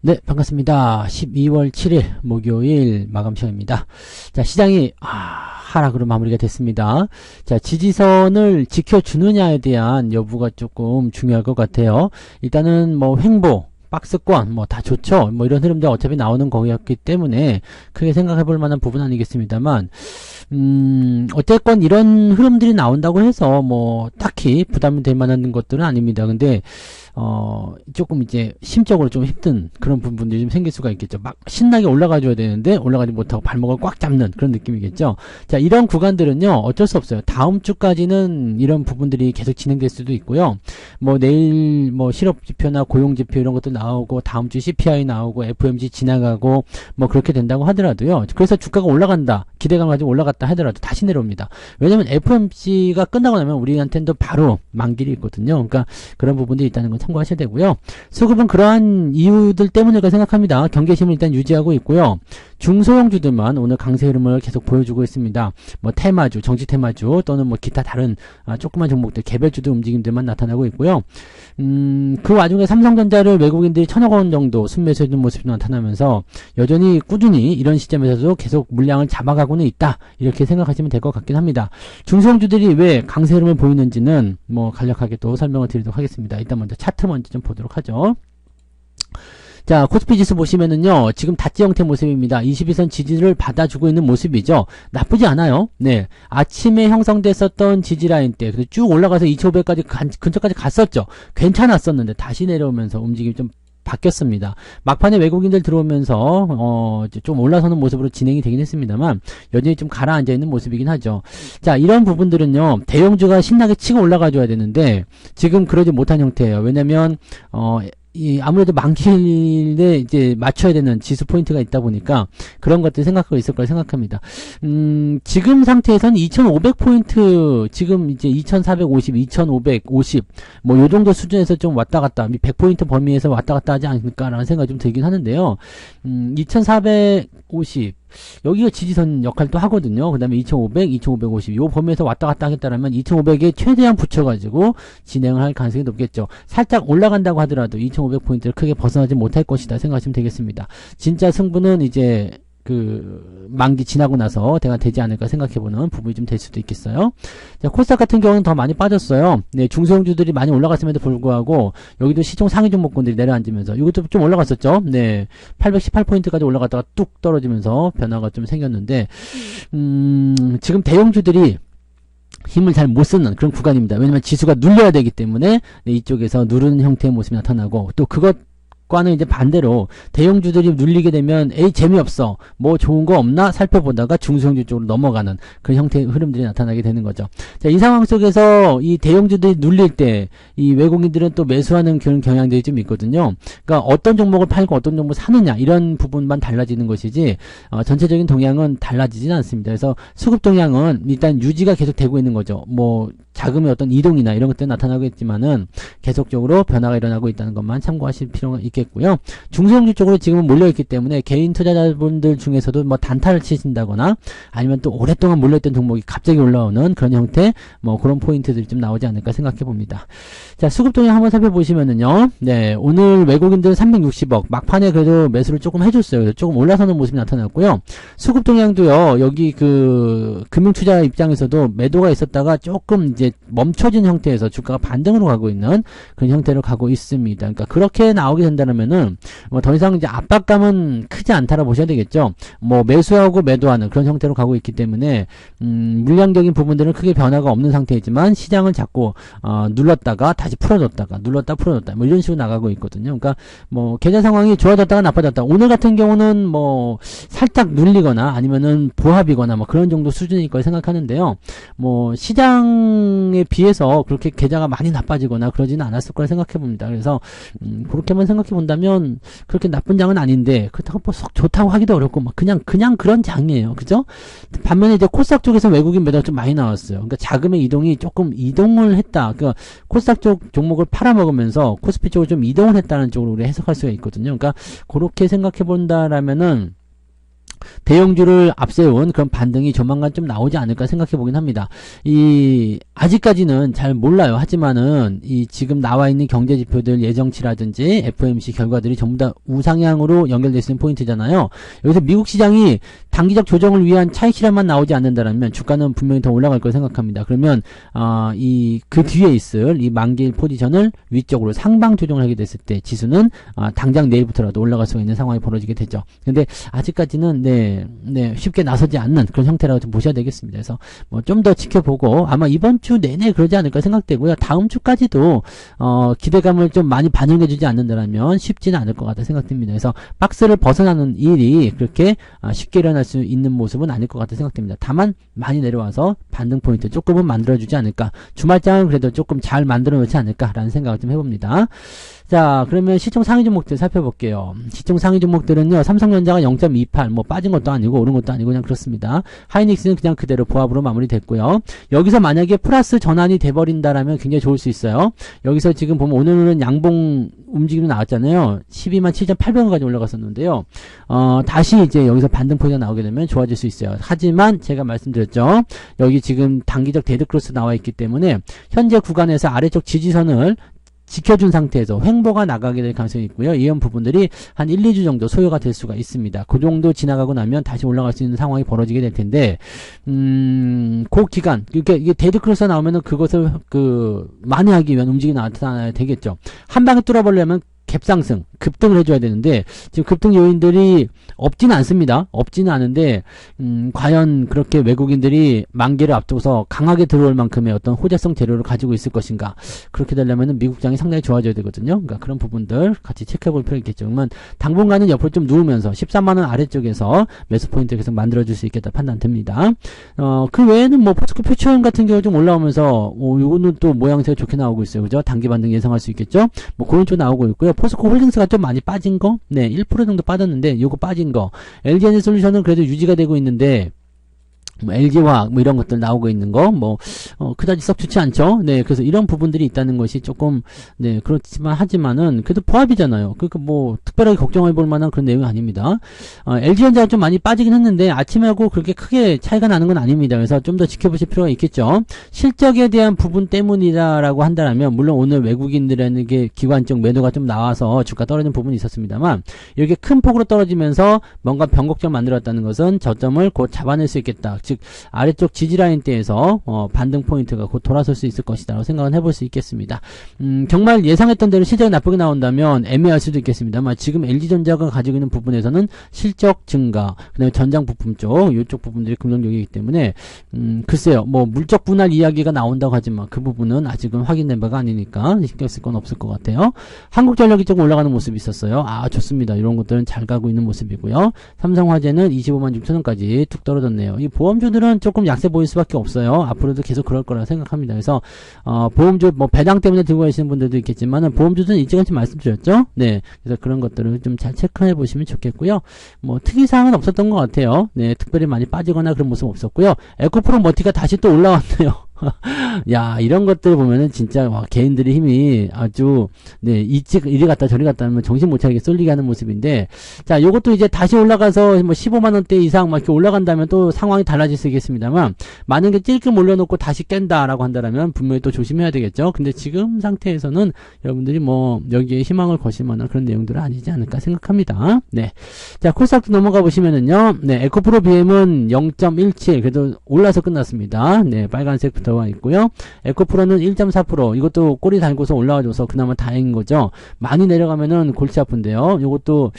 네, 반갑습니다. 12월 7일 목요일 마감 시간입니다. 자, 시장이 하락으로 마무리가 됐습니다. 자, 지지선을 지켜주느냐에 대한 여부가 조금 중요할 것 같아요. 일단은 뭐 횡보, 박스권 뭐 다 좋죠. 뭐 이런 흐름들 어차피 나오는 거였기 때문에 크게 생각해 볼 만한 부분 아니겠습니다만, 어쨌건 이런 흐름들이 나온다고 해서 뭐 딱히 부담이 될 만한 것들은 아닙니다. 근데 조금 이제 심적으로 좀 힘든 그런 부분들이 좀 생길 수가 있겠죠. 막 신나게 올라가줘야 되는데 올라가지 못하고 발목을 꽉 잡는 그런 느낌이겠죠. 자, 이런 구간들은요, 어쩔 수 없어요. 다음 주까지는 이런 부분들이 계속 진행될 수도 있고요. 뭐 내일 뭐 실업지표나 고용지표 이런 것도 나오고, 다음 주 CPI 나오고, FOMC 지나가고, 뭐 그렇게 된다고 하더라도요. 그래서 주가가 올라간다, 기대감 가지고 올라갔다 하더라도 다시 내려옵니다. 왜냐면 FOMC가 끝나고 나면 우리한테는 또 바로 만길이 있거든요. 그러니까 그런 부분들이 있다는 건 참고하셔야 되고요. 수급은 그러한 이유들 때문일까 생각합니다. 경계심을 일단 유지하고 있고요. 중소형주들만 오늘 강세 흐름을 계속 보여주고 있습니다. 뭐 테마주, 정치 테마주 또는 뭐 기타 다른 조그만 종목들, 개별주들 움직임들만 나타나고 있고요. 그 와중에 삼성전자를 외국인들이 1,000억 원 정도 순매수해주는 모습이 나타나면서 여전히 꾸준히 이런 시점에서도 계속 물량을 잡아가고는 있다, 이렇게 생각하시면 될 것 같긴 합니다. 중소형주들이 왜 강세 흐름을 보이는지는 뭐 간략하게 또 설명을 드리도록 하겠습니다. 일단 먼저 차트 먼저 좀 보도록 하죠. 자, 코스피 지수 보시면은요, 지금 다지 형태 모습입니다. 22선 지지를 받아주고 있는 모습이죠. 나쁘지 않아요. 네. 아침에 형성됐었던 지지라인 때, 그래서 쭉 올라가서 2,500까지 근처까지 갔었죠. 괜찮았었는데, 다시 내려오면서 움직임이 좀 바뀌었습니다. 막판에 외국인들 들어오면서 좀 올라서는 모습으로 진행이 되긴 했습니다만 여전히 좀 가라앉아 있는 모습이긴 하죠. 자, 이런 부분들은요, 대형주가 신나게 치고 올라가줘야 되는데 지금 그러지 못한 형태예요. 왜냐면 아무래도 만길에 이제 맞춰야 되는 지수 포인트가 있다 보니까 그런 것들 생각하고 있을 거라 생각합니다. 지금 상태에서는 2500포인트, 지금 이제 2450, 2550, 뭐 요 정도 수준에서 좀 왔다 갔다, 100포인트 범위에서 왔다 갔다 하지 않을까라는 생각이 좀 들긴 하는데요. 2450, 여기가 지지선 역할도 하거든요. 그 다음에 2500, 2550, 요 범위에서 왔다 갔다 하겠다라면 2500에 최대한 붙여가지고 진행을 할 가능성이 높겠죠. 살짝 올라간다고 하더라도 2500포인트를 크게 벗어나지 못할 것이다 생각하시면 되겠습니다. 진짜 승부는 이제 만기 지나고 나서 대가 되지 않을까 생각해보는 부분이 좀 될 수도 있겠어요. 자, 코스닥 같은 경우는 더 많이 빠졌어요. 네, 중소형주들이 많이 올라갔음에도 불구하고 여기도 시총 상위 종목군들이 내려앉으면서 이것도 좀 올라갔었죠. 네, 818포인트까지 올라갔다가 뚝 떨어지면서 변화가 좀 생겼는데 지금 대형주들이 힘을 잘 못 쓰는 그런 구간입니다. 왜냐면 지수가 눌려야 되기 때문에 네, 이쪽에서 누르는 형태의 모습이 나타나고, 또 그것과는 이제 반대로 대형주들이 눌리게 되면 재미없어, 뭐 좋은 거 없나 살펴보다가 중소형주 쪽으로 넘어가는 그런 형태의 흐름들이 나타나게 되는 거죠. 자, 이 상황 속에서 이 대형주들이 눌릴 때 이 외국인들은 또 매수하는 그런 경향들이 좀 있거든요. 그러니까 어떤 종목을 팔고 어떤 종목을 사느냐, 이런 부분만 달라지는 것이지 전체적인 동향은 달라지진 않습니다. 그래서 수급 동향은 일단 유지가 계속 되고 있는 거죠. 뭐 자금의 어떤 이동이나 이런 것들은 나타나겠지만은 계속적으로 변화가 일어나고 있다는 것만 참고하실 필요가 있겠고요. 중소형주 쪽으로 지금은 몰려있기 때문에 개인 투자자분들 중에서도 뭐 단타를 치신다거나 아니면 또 오랫동안 몰려있던 종목이 갑자기 올라오는 그런 형태, 뭐 그런 포인트들이 좀 나오지 않을까 생각해 봅니다. 자, 수급 동향 한번 살펴보시면은요, 네, 오늘 외국인들 360억, 막판에 그래도 매수를 조금 해줬어요. 그래서 조금 올라서는 모습이 나타났고요. 수급 동향도요, 여기 금융투자 입장에서도 매도가 있었다가 조금 이제 멈춰진 형태에서 주가가 반등으로 가고 있는 그런 형태로 가고 있습니다. 그러니까 그렇게 나오게 된다면은 뭐 더 이상 이제 압박감은 크지 않다라 보셔야 되겠죠. 뭐 매수하고 매도하는 그런 형태로 가고 있기 때문에 물량적인 부분들은 크게 변화가 없는 상태이지만 시장을 자꾸 눌렀다가 다시 풀어줬다가 눌렀다 풀어줬다, 뭐 이런 식으로 나가고 있거든요. 그러니까 뭐 계좌 상황이 좋아졌다가 나빠졌다. 오늘 같은 경우는 뭐 살짝 눌리거나 아니면은 보합이거나 뭐 그런 정도 수준일 걸 생각하는데요. 뭐 시장에 비해서 그렇게 계좌가 많이 나빠지거나 그러지는 않았을 거라 생각해 봅니다. 그래서 그렇게만 생각해 본다면 그렇게 나쁜 장은 아닌데, 그렇다고 뭐 썩 좋다고 하기도 어렵고 막 그냥 그런 장이에요. 그죠? 반면에 이제 코스닥 쪽에서 외국인 매도가 좀 많이 나왔어요. 그러니까 자금의 이동이 조금 이동을 했다. 그러니까 코스닥 쪽 종목을 팔아먹으면서 코스피 쪽으로 좀 이동을 했다는 쪽으로 우리 해석할 수가 있거든요. 그러니까 그렇게 생각해 본다라면은 대형주를 앞세운 그런 반등이 조만간 좀 나오지 않을까 생각해 보긴 합니다. 아직까지는 잘 몰라요. 하지만은, 지금 나와 있는 경제 지표들 예정치라든지 FOMC 결과들이 전부 다 우상향으로 연결될 수 있는 포인트잖아요. 여기서 미국 시장이 단기적 조정을 위한 차익 실현만 나오지 않는다면 주가는 분명히 더 올라갈 거라 생각합니다. 그러면, 그 뒤에 있을 이 만기일 포지션을 위쪽으로 상방 조정을 하게 됐을 때 지수는, 당장 내일부터라도 올라갈 수가 있는 상황이 벌어지게 되죠. 근데 아직까지는, 쉽게 나서지 않는 그런 형태라고 좀 보셔야 되겠습니다. 그래서 뭐 좀 더 지켜보고 아마 이번 주 내내 그러지 않을까 생각되고요. 다음 주까지도 기대감을 좀 많이 반영해주지 않는다면 쉽지는 않을 것 같다 생각됩니다. 그래서 박스를 벗어나는 일이 그렇게 쉽게 일어날 수 있는 모습은 아닐 것 같다 생각됩니다. 다만 많이 내려와서 반등 포인트 조금은 만들어주지 않을까. 주말장은 그래도 조금 잘 만들어 놓지 않을까라는 생각을 좀 해봅니다. 자, 그러면 시총 상위 종목들 살펴볼게요. 시총 상위 종목들은요, 삼성전자가 0.28, 뭐 빠진 것도 아니고 오른 것도 아니고 그냥 그렇습니다. 하이닉스는 그냥 그대로 보합으로 마무리됐고요. 여기서 만약에 플러스 전환이 돼버린다라면 굉장히 좋을 수 있어요. 여기서 지금 보면 오늘은 양봉 움직임이 나왔잖아요. 127,800원까지 올라갔었는데요. 다시 이제 여기서 반등 포인트가 나오게 되면 좋아질 수 있어요. 하지만 제가 말씀드렸죠. 여기 지금 단기적 데드크로스 나와 있기 때문에 현재 구간에서 아래쪽 지지선을 지켜준 상태에서 횡보가 나가게 될 가능성이 있고요. 이런 부분들이 한 1, 2주 정도 소요가 될 수가 있습니다. 그 정도 지나가고 나면 다시 올라갈 수 있는 상황이 벌어지게 될 텐데, 그 기간, 이게 데드크로스가 나오면은 그것을 만회하기 위한 움직임이 나타나야 되겠죠. 한 방에 뚫어버리려면 갭상승, 급등을 해줘야 되는데 지금 급등 요인들이 없지는 않습니다. 없지는 않은데 과연 그렇게 외국인들이 만기를 앞두고서 강하게 들어올 만큼의 어떤 호재성 재료를 가지고 있을 것인가. 그렇게 되려면 미국장이 상당히 좋아져야 되거든요. 그러니까 그런 부분들 같이 체크해볼 필요가 있겠죠. 그러면 당분간은 옆으로 좀 누우면서 13만원 아래쪽에서 매수 포인트 계속 만들어줄 수 있겠다 판단됩니다. 그 외에는 뭐 포스코 퓨처형 같은 경우 좀 올라오면서 요거는 또 모양새가 좋게 나오고 있어요. 그죠? 단기 반등 예상할 수 있겠죠? 뭐 그런 쪽 나오고 있고요. 포스코 홀딩스가 좀 많이 빠진 거? 네, 1% 정도 빠졌는데 요거 빠진 거. LG에너지솔루션은 그래도 유지가 되고 있는데 뭐 LG화학 뭐 이런 것들 나오고 있는 거 뭐 그다지 썩 좋지 않죠. 네, 그래서 이런 부분들이 있다는 것이 조금 네 그렇지만 하지만은 그래도 보합이잖아요. 그러니까 뭐 특별하게 걱정해 볼 만한 그런 내용이 아닙니다. LG전자가 좀 많이 빠지긴 했는데 아침하고 그렇게 크게 차이가 나는 건 아닙니다. 그래서 좀 더 지켜보실 필요가 있겠죠. 실적에 대한 부분 때문이다라고 한다면 물론 오늘 외국인들에는 게 기관적 매도가 좀 나와서 주가 떨어지는 부분이 있었습니다만 이렇게 큰 폭으로 떨어지면서 뭔가 변곡점 만들었다는 것은 저점을 곧 잡아낼 수 있겠다. 즉 아래쪽 지지라인대에서 반등 포인트가 곧 돌아설 수 있을 것이다 라고 생각은 해볼 수 있겠습니다. 정말 예상했던 대로 실적이 나쁘게 나온다면 애매할 수도 있겠습니다만 지금 LG전자가 가지고 있는 부분에서는 실적 증가 그 다음에 전장 부품 쪽 이쪽 부분들이 긍정적이기 때문에 글쎄요 뭐 물적 분할 이야기가 나온다고 하지만 그 부분은 아직은 확인된 바가 아니니까 신경 쓸 건 없을 것 같아요. 한국전력이 조금 올라가는 모습이 있었어요. 아 좋습니다. 이런 것들은 잘 가고 있는 모습이고요. 삼성화재는 25만 6천원까지 툭 떨어졌네요. 이 보험주들은 조금 약세 보일 수밖에 없어요. 앞으로도 계속 그럴 거라 생각합니다. 그래서 보험주 뭐 배당 때문에 들고 계시는 분들도 있겠지만은 보험주들은 일찌감치 말씀드렸죠. 네, 그래서 그런 것들을 좀 잘 체크해 보시면 좋겠고요. 뭐 특이사항은 없었던 것 같아요. 네, 특별히 많이 빠지거나 그런 모습 없었고요. 에코프로 머티가 다시 또 올라왔네요. 야, 이런 것들 보면은 진짜 와, 개인들의 힘이 아주 네, 이리 갔다 저리 갔다 하면 정신 못 차리게 쏠리게 하는 모습인데 자, 요것도 이제 다시 올라가서 뭐 15만 원대 이상 막 이렇게 올라간다면 또 상황이 달라질 수 있겠습니다만 만약에 찔끔 올려놓고 다시 깬다라고 한다면 분명히 또 조심해야 되겠죠. 근데 지금 상태에서는 여러분들이 뭐 여기에 희망을 거실 만한 그런 내용들은 아니지 않을까 생각합니다. 네. 자, 코스닥도 넘어가 보시면은요. 네, 에코프로 BM은 0.17 그래도 올라서 끝났습니다. 네, 빨간색부터 와 있고요. 에코프로는 1.4% 이것도 꼬리 달고서 올라와줘서 그나마 다행인 거죠. 많이 내려가면은 골치 아픈데요. 이것도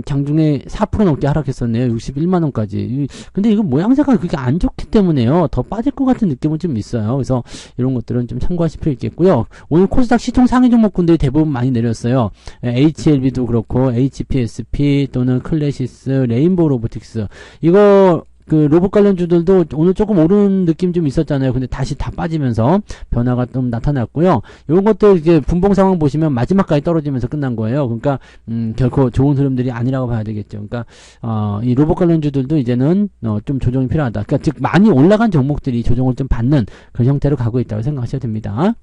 장중에 4% 넘게 하락했었네요. 61만원까지. 근데 이거 모양새가 그렇게 안 좋기 때문에요. 더 빠질 것 같은 느낌은 좀 있어요. 그래서 이런 것들은 좀 참고하실 필요 있겠고요. 오늘 코스닥 시총 상위 종목군들이 대부분 많이 내렸어요. HLB도 그렇고 HPSP 또는 클래시스, 레인보우 로보틱스 이거 그 로봇 관련주들도 오늘 조금 오른 느낌 좀 있었잖아요. 근데 다시 다 빠지면서 변화가 좀 나타났고요. 이런 것도 이제 분봉 상황 보시면 마지막까지 떨어지면서 끝난 거예요. 그러니까 결코 좋은 흐름들이 아니라고 봐야 되겠죠. 그러니까 이 로봇 관련주들도 이제는 좀 조정이 필요하다. 그러니까 즉 많이 올라간 종목들이 조정을 좀 받는 그런 형태로 가고 있다고 생각하셔야 됩니다.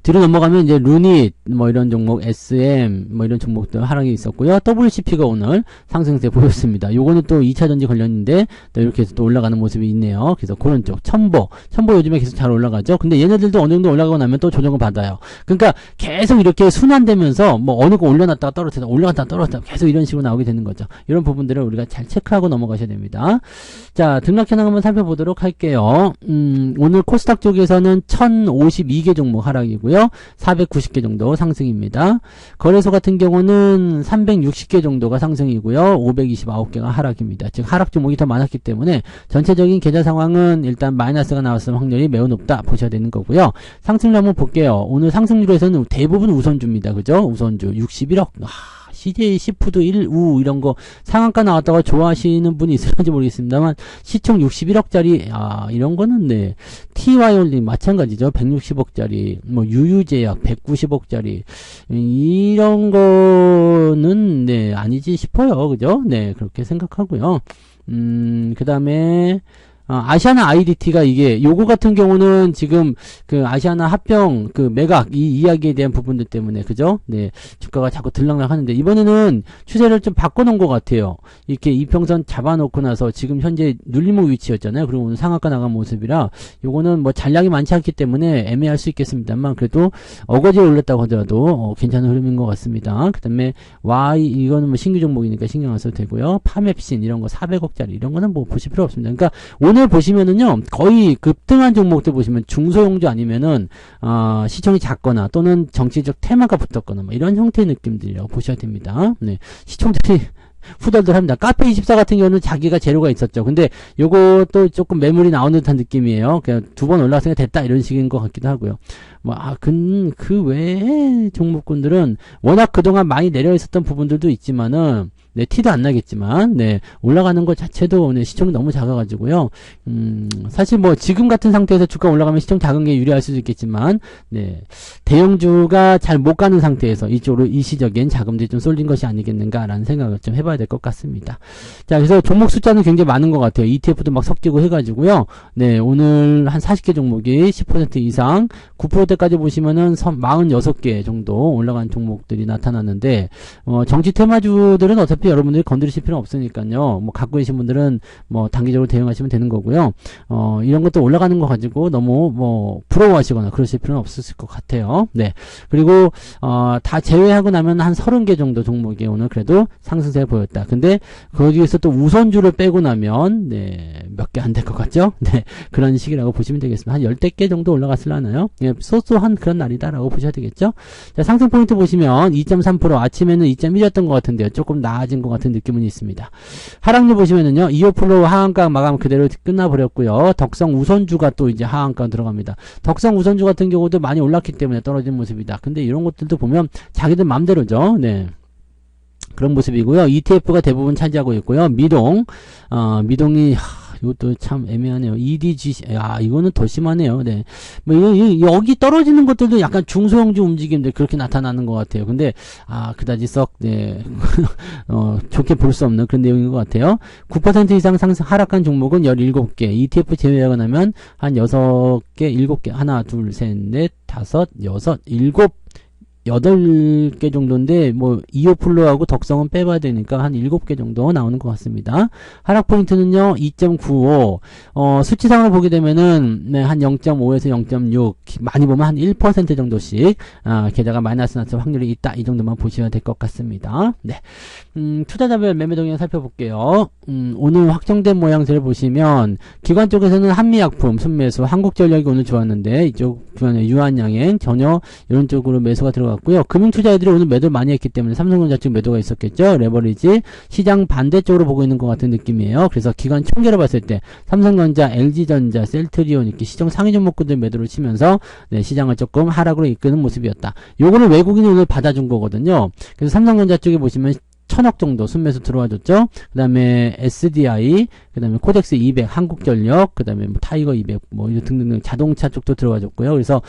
뒤로 넘어가면 이제 루닛 뭐 이런 종목, SM 뭐 이런 종목들 하락이 있었고요. WCP가 오늘 상승세 보였습니다. 요거는 또 2차전지 관련인데 또 이렇게 해서 또 올라가는 모습이 있네요. 그래서 그런 쪽 첨보 요즘에 계속 잘 올라가죠. 근데 얘네들도 어느 정도 올라가고 나면 또 조정을 받아요. 그러니까 계속 이렇게 순환되면서 뭐 어느 거 올려놨다가 떨어졌다 올라갔다가 떨어졌다 계속 이런 식으로 나오게 되는 거죠. 이런 부분들을 우리가 잘 체크하고 넘어가셔야 됩니다. 자, 등락 현황 한번 살펴보도록 할게요. 오늘 코스닥 쪽에서는 1052개 종목 하락이고요. 490개 정도 상승입니다. 거래소 같은 경우는 360개 정도가 상승이고요. 529개가 하락입니다. 즉 하락 종목이 더 많았기 때문에 전체적인 계좌 상황은 일단 마이너스가 나왔을 확률이 매우 높다 보셔야 되는 거고요. 상승률 한번 볼게요. 오늘 상승률에서는 대부분 우선주입니다. 그죠? 우선주 61억. CJ 시푸드 1우 이런 거 상한가 나왔다가 좋아하시는 분이 있을지 모르겠습니다만 시총 61억짜리 이런 거는 네 TY홀딩 마찬가지죠. 160억짜리 뭐 유유제약 190억짜리 이런 거는 네 아니지 싶어요. 그죠? 네 그렇게 생각하고요. 그 다음에 아시아나 IDT가 이게 요거 같은 경우는 지금 그 아시아나 합병 그 매각 이 이야기에 대한 부분들 때문에 그죠? 네 주가가 자꾸 들락락 하는데 이번에는 추세를 좀 바꿔놓은 것 같아요. 이렇게 이평선 잡아놓고 나서 지금 현재 눌림목 위치였잖아요. 그리고 오늘 상한가 나간 모습이라 요거는 뭐 잔량이 많지 않기 때문에 애매할 수 있겠습니다만 그래도 어거지에 올렸다고 하더라도 괜찮은 흐름인 것 같습니다. 그 다음에 Y 이거는 뭐 신규 종목이니까 신경 안 써도 되고요. 파맵신 이런 거 400억짜리 이런 거는 뭐 보실 필요 없습니다. 그러니까 오늘 보시면은요 거의 급등한 종목들 보시면 중소형주 아니면은 시총이 작거나 또는 정치적 테마가 붙었거나 뭐 이런 형태의 느낌들이라고 보셔야 됩니다. 네, 시총들이 후덜덜합니다. 카페24 같은 경우는 자기가 재료가 있었죠. 근데 요것도 조금 매물이 나오는 듯한 느낌이에요. 그냥 두 번 올라왔으니까 됐다 이런 식인 것 같기도 하고요. 뭐 그 외에 종목군들은 워낙 그동안 많이 내려 있었던 부분들도 있지만은 네, 티도 안 나겠지만, 네, 올라가는 것 자체도, 네, 시총이 너무 작아가지고요. 사실 뭐, 지금 같은 상태에서 주가 올라가면 시총 작은 게 유리할 수도 있겠지만, 네, 대형주가 잘 못 가는 상태에서 이쪽으로 일시적인 자금들이 좀 쏠린 것이 아니겠는가라는 생각을 좀 해봐야 될 것 같습니다. 자, 그래서 종목 숫자는 굉장히 많은 것 같아요. ETF도 막 섞이고 해가지고요. 네, 오늘 한 40개 종목이 10% 이상, 9%대까지 보시면은 46개 정도 올라간 종목들이 나타났는데, 정치 테마주들은 어차피 여러분들이 건드리실 필요는 없으니까요. 뭐 갖고 계신 분들은 뭐 단기적으로 대응하시면 되는 거고요. 이런 것도 올라가는 거 가지고 너무 뭐 부러워하시거나 그러실 필요는 없으실 것 같아요. 네. 그리고 다 제외하고 나면 한 30개 정도 종목이 오늘 그래도 상승세 보였다. 근데 거기에서 또 우선주를 빼고 나면 네, 몇 개 안 될 것 같죠? 네. 그런 식이라고 보시면 되겠습니다. 한 10개 정도 올라갔을라나요? 예, 소소한 그런 날이다라고 보셔야 되겠죠? 자, 상승 포인트 보시면 2.3% 아침에는 2.1이었던 것 같은데요. 조금 나아진 것 같은 느낌은 있습니다. 하락률 보시면은요, 25% 하한가 마감 그대로 끝나버렸고요. 덕성 우선주가 또 이제 하한가 들어갑니다. 덕성 우선주 같은 경우도 많이 올랐기 때문에 떨어진 모습이다. 근데 이런 것들도 보면 자기들 맘대로죠. 네. 그런 모습이고요. ETF가 대부분 차지하고 있고요. 미동이 이것도 참 애매하네요. EDG, 이거는 더 심하네요. 네. 뭐, 여기 떨어지는 것들도 약간 중소형주 움직임들 그렇게 나타나는 것 같아요. 근데, 그다지 썩, 네. 좋게 볼 수 없는 그런 내용인 것 같아요. 9% 이상 상승, 하락한 종목은 17개. ETF 제외하고 나면 한 6개, 7개. 하나, 둘, 셋, 넷, 다섯, 여섯, 일곱, 8개 정도인데, 뭐, 이오플로하고 덕성은 빼봐야 되니까 한 7개 정도 나오는 것 같습니다. 하락 포인트는요, 2.95. 수치상으로 보게 되면은, 네, 한 0.5에서 0.6. 많이 보면 한 1% 정도씩, 게다가 마이너스 났을 확률이 있다. 이 정도만 보셔야 될 것 같습니다. 네. 투자자별 매매 동향 살펴볼게요. 오늘 확정된 모양새를 보시면, 기관 쪽에서는 한미약품, 순매수, 한국전력이 오늘 좋았는데, 이쪽, 유한양행, 전혀, 이런 쪽으로 매수가 들어갔고요. 금융투자자들이 오늘 매도를 많이 했기 때문에 삼성전자 쪽 매도가 있었겠죠. 레버리지 시장 반대쪽으로 보고 있는 것 같은 느낌이에요. 그래서 기관 총계로 봤을 때 삼성전자, LG전자, 셀트리온 이렇게 시장 상위 종목군들 매도를 치면서 네, 시장을 조금 하락으로 이끄는 모습이었다. 요거를 외국인이 오늘 받아준 거거든요. 그래서 삼성전자 쪽에 보시면 1000억 정도 순매수 들어와줬죠. 그 다음에 SDI, 그 다음에 코덱스 200, 한국전력, 그 다음에 뭐 타이거 200, 뭐 등등등 자동차 쪽도 들어와줬고요. 그래서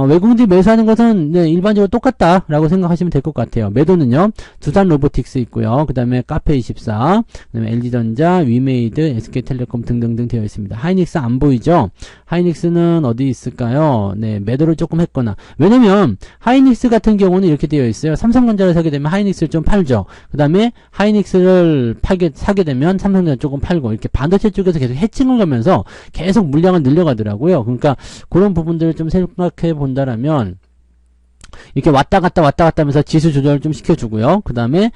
외국인들이 매수하는 것은 네, 일반적으로 똑같다라고 생각하시면 될 것 같아요. 매도는요, 두산 로보틱스 있고요. 그 다음에 카페24, 그 다음에 LG전자, 위메이드, SK텔레콤 등등등 되어 있습니다. 하이닉스 안 보이죠? 하이닉스는 어디 있을까요? 네, 매도를 조금 했거나. 왜냐면 하이닉스 같은 경우는 이렇게 되어 있어요. 삼성전자를 사게 되면 하이닉스를 좀 팔죠. 그 다음에 하이닉스를 사게 되면 삼성전자 조금 팔고, 이렇게 반도체 쪽에서 계속 해칭을 가면서 계속 물량을 늘려가더라고요. 그러니까 그런 부분들을 좀 생각해 본다라면, 이렇게 왔다 갔다 하면서 지수 조절을 좀 시켜주고요. 그 다음에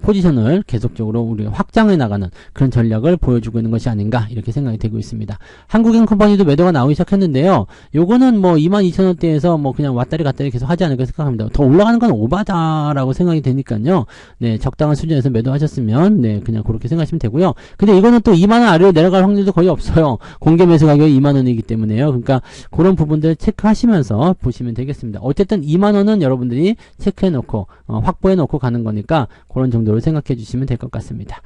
포지션을 계속적으로 우리가 확장해 나가는 그런 전략을 보여주고 있는 것이 아닌가, 이렇게 생각이 되고 있습니다. 한국인컴퍼니도 매도가 나오기 시작했는데요. 요거는 뭐 22,000원대에서 뭐 그냥 왔다리 갔다리 계속 하지 않을까 생각합니다. 더 올라가는 건 오바다라고 생각이 되니까요. 네, 적당한 수준에서 매도하셨으면 네, 그냥 그렇게 생각하시면 되고요. 근데 이거는 또 2만원 아래로 내려갈 확률도 거의 없어요. 공개 매수 가격이 2만원이기 때문에요. 그러니까 그런 부분들 체크하시면서 보시면 되겠습니다. 어쨌든 2만원은 여러분들이 체크해놓고 확보해놓고 가는 거니까 그런 정도로 생각해 주시면 될 것 같습니다.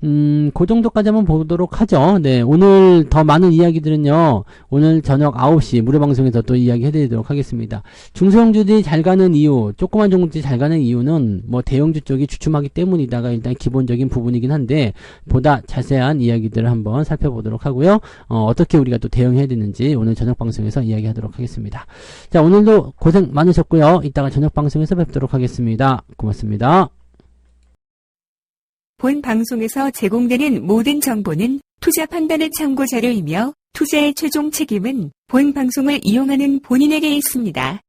그 정도까지 한번 보도록 하죠. 네, 오늘 더 많은 이야기들은요, 오늘 저녁 9시 무료방송에서 또 이야기 해드리도록 하겠습니다. 중소형주들이 잘 가는 이유, 조그만 종목들이 잘 가는 이유는 뭐 대형주 쪽이 주춤하기 때문이다가 일단 기본적인 부분이긴 한데, 보다 자세한 이야기들을 한번 살펴보도록 하고요. 어떻게 우리가 또 대응해야 되는지 오늘 저녁 방송에서 이야기하도록 하겠습니다. 자, 오늘도 고생 많으셨고요. 이따가 저녁 방송에서 뵙도록 하겠습니다. 고맙습니다. 본 방송에서 제공되는 모든 정보는 투자 판단의 참고 자료이며 투자의 최종 책임은 본 방송을 이용하는 본인에게 있습니다.